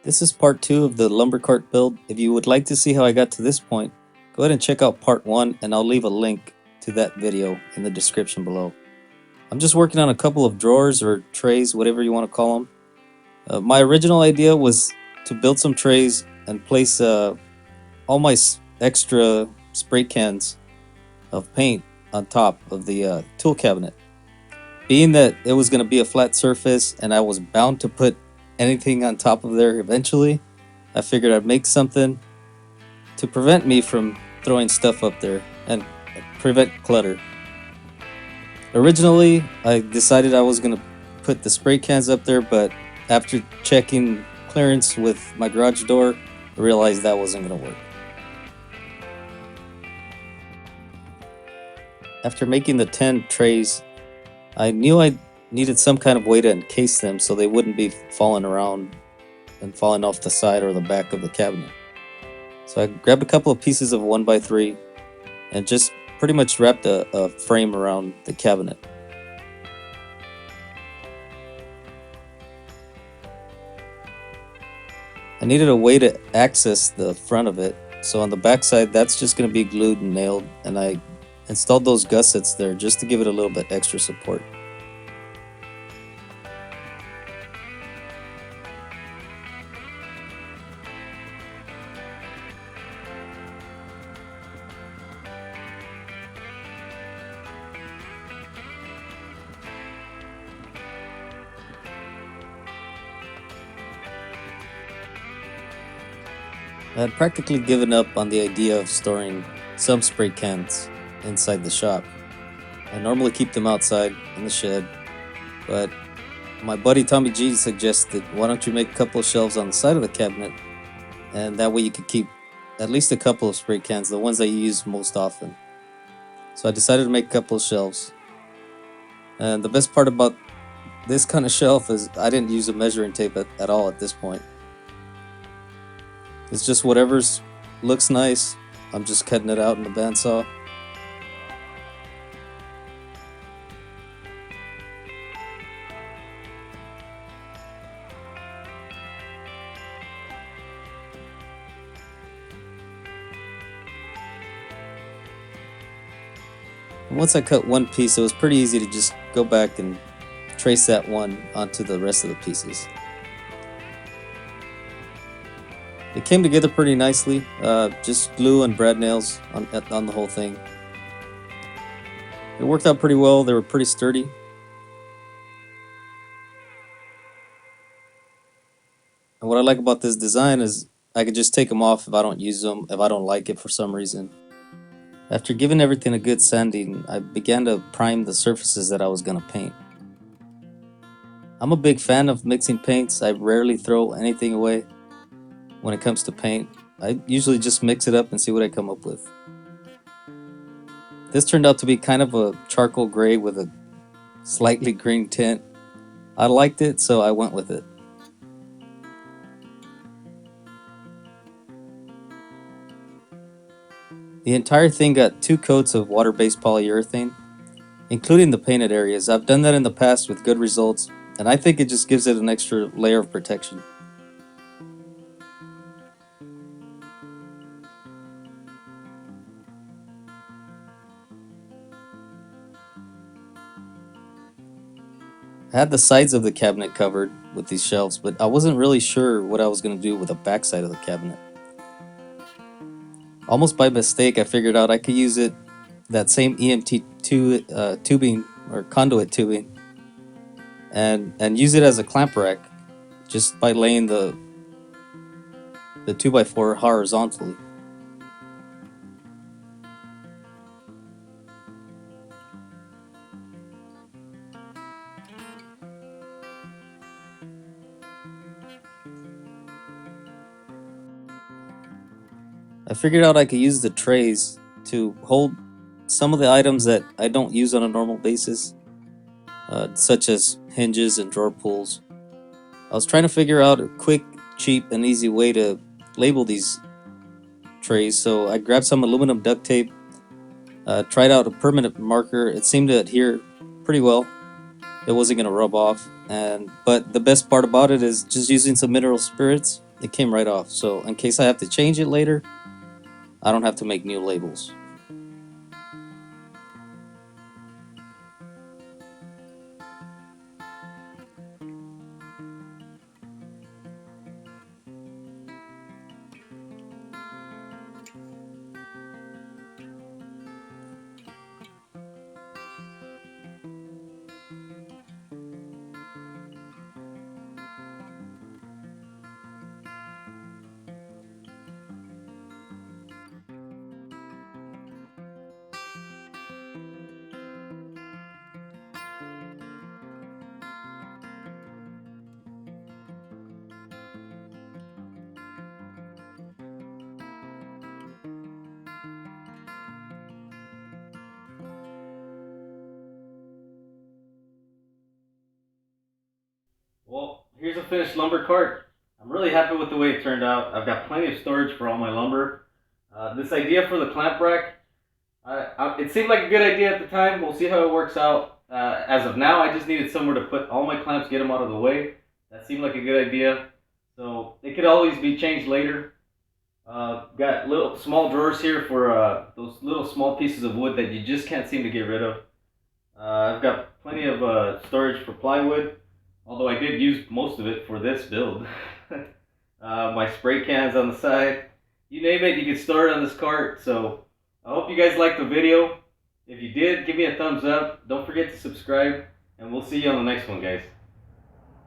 This is part 2 of the lumber cart build. If you would like to see how I got to this point, go ahead and check out part 1 and I'll leave a link to that video in the description below. I'm just working on a couple of drawers or trays, whatever you want to call them. My original idea was to build some trays and place all my extra spray cans of paint on top of the tool cabinet. Being that it was going to be a flat surface and I was bound to put anything on top of there eventually, I figured I'd make something to prevent me from throwing stuff up there and prevent clutter. Originally, I decided I was going to put the spray cans up there, but after checking clearance with my garage door, I realized that wasn't going to work. After making the 10 trays, I knew I needed some kind of way to encase them so they wouldn't be falling around and falling off the side or the back of the cabinet. So I grabbed a couple of pieces of 1x3 and just pretty much wrapped a frame around the cabinet. I needed a way to access the front of it, so on the back side that's just going to be glued and nailed, and I installed those gussets there just to give it a little bit extra support. I had practically given up on the idea of storing some spray cans inside the shop. I normally keep them outside in the shed, but my buddy Tommy G suggested, why don't you make a couple of shelves on the side of the cabinet, and that way you could keep at least a couple of spray cans, the ones that you use most often. So I decided to make a couple of shelves. And the best part about this kind of shelf is I didn't use a measuring tape at all at this point. It's just whatever's looks nice. I'm just cutting it out in the bandsaw. And once I cut one piece, it was pretty easy to just go back and trace that one onto the rest of the pieces. It came together pretty nicely, just glue and brad nails on the whole thing. It worked out pretty well, they were pretty sturdy. And what I like about this design is I could just take them off if I don't use them, if I don't like it for some reason. After giving everything a good sanding, I began to prime the surfaces that I was going to paint. I'm a big fan of mixing paints. I rarely throw anything away when it comes to paint. I usually just mix it up and see what I come up with. This turned out to be kind of a charcoal gray with a slightly green tint. I liked it, so I went with it. The entire thing got 2 coats of water-based polyurethane, including the painted areas. I've done that in the past with good results, and I think it just gives it an extra layer of protection. I had the sides of the cabinet covered with these shelves, but I wasn't really sure what I was going to do with the back side of the cabinet. Almost by mistake, I figured out I could use that same tubing or conduit tubing and use it as a clamp rack just by laying the 2x4 horizontally. I figured out I could use the trays to hold some of the items that I don't use on a normal basis, such as hinges and drawer pulls. I was trying to figure out a quick, cheap, and easy way to label these trays, so I grabbed some aluminum duct tape, tried out a permanent marker. It seemed to adhere pretty well. It wasn't going to rub off, but the best part about it is just using some mineral spirits it came right off. So in case I have to change it later, I don't have to make new labels. Well, here's a finished lumber cart. I'm really happy with the way it turned out. I've got plenty of storage for all my lumber. This idea for the clamp rack, it seemed like a good idea at the time. We'll see how it works out. As of now, I just needed somewhere to put all my clamps, get them out of the way. That seemed like a good idea. So it could always be changed later. Got little small drawers here for those little small pieces of wood that you just can't seem to get rid of. I've got plenty of storage for plywood, although I did use most of it for this build. My spray cans on the side, you name it, you can store it on this cart. So I hope you guys liked the video. If you did, give me a thumbs up. Don't forget to subscribe, and we'll see you on the next one, guys.